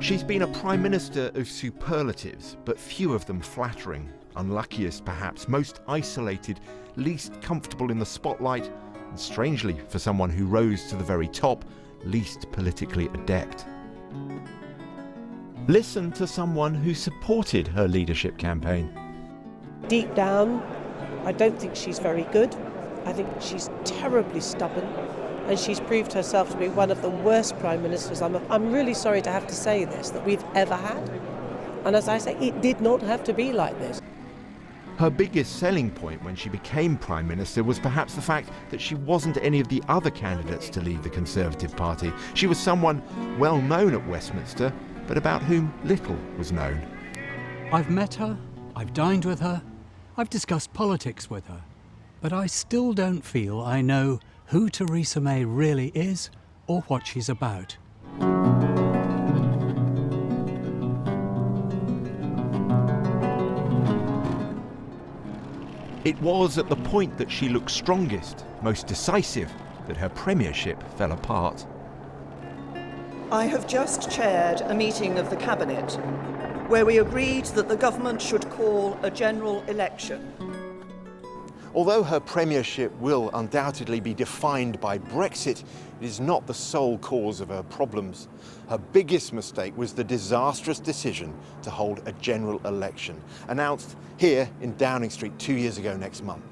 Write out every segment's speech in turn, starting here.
She's been a Prime Minister of superlatives, but few of them flattering. Unluckiest perhaps, most isolated, least comfortable in the spotlight, and strangely, for someone who rose to the very top, least politically adept. Listen to someone who supported her leadership campaign. Deep down, I don't think she's very good. I think she's terribly stubborn, and she's proved herself to be one of the worst Prime Ministers, I'm really sorry to have to say this, that we've ever had. And as I say, it did not have to be like this. Her biggest selling point when she became Prime Minister was perhaps the fact that she wasn't any of the other candidates to lead the Conservative Party. She was someone well known at Westminster, but about whom little was known. I've met her, I've dined with her, I've discussed politics with her, but I still don't feel I know who Theresa May really is or what she's about. It was at the point that she looked strongest, most decisive, that her premiership fell apart. I have just chaired a meeting of the Cabinet where we agreed that the government should call a general election. Although her premiership will undoubtedly be defined by Brexit, it is not the sole cause of her problems. Her biggest mistake was the disastrous decision to hold a general election, announced here in Downing Street 2 years ago next month.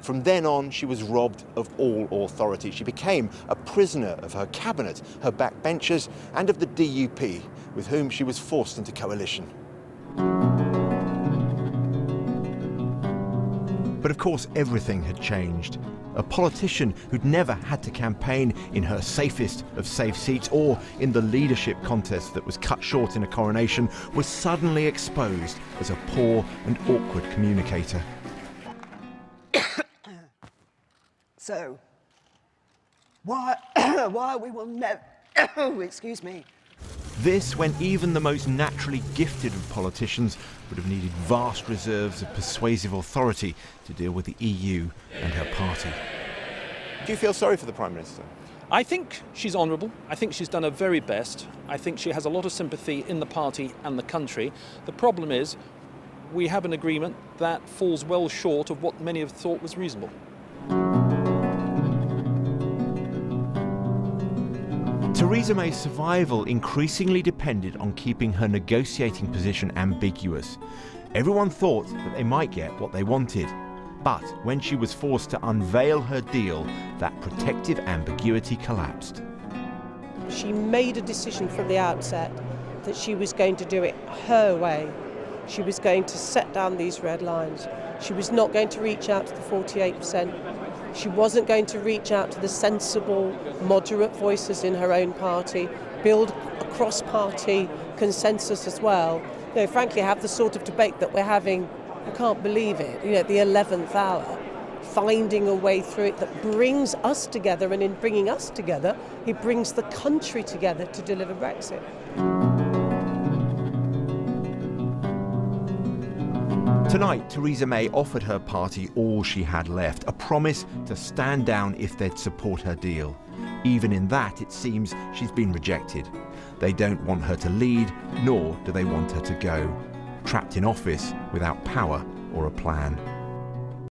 From then on, she was robbed of all authority. She became a prisoner of her cabinet, her backbenchers, and of the DUP, with whom she was forced into coalition. But of course, everything had changed. A politician who'd never had to campaign in her safest of safe seats or in the leadership contest that was cut short in a coronation was suddenly exposed as a poor and awkward communicator. So, why we will never... excuse me. This when even the most naturally gifted of politicians would have needed vast reserves of persuasive authority to deal with the EU and her party. Do you feel sorry for the Prime Minister? I think she's honourable. I think she's done her very best. I think she has a lot of sympathy in the party and the country. The problem is we have an agreement that falls well short of what many have thought was reasonable. Theresa May's survival increasingly depended on keeping her negotiating position ambiguous. Everyone thought that they might get what they wanted. But when she was forced to unveil her deal, that protective ambiguity collapsed. She made a decision from the outset that she was going to do it her way. She was going to set down these red lines. She was not going to reach out to the 48%. She wasn't going to reach out to the sensible, moderate voices in her own party, build a cross-party consensus as well. You know, frankly, have the sort of debate that we're having, I can't believe it, you know, at the 11th hour, finding a way through it that brings us together, and in bringing us together, it brings the country together to deliver Brexit. Tonight, Theresa May offered her party all she had left, a promise to stand down if they'd support her deal. Even in that, it seems she's been rejected. They don't want her to lead, nor do they want her to go. Trapped in office without power or a plan.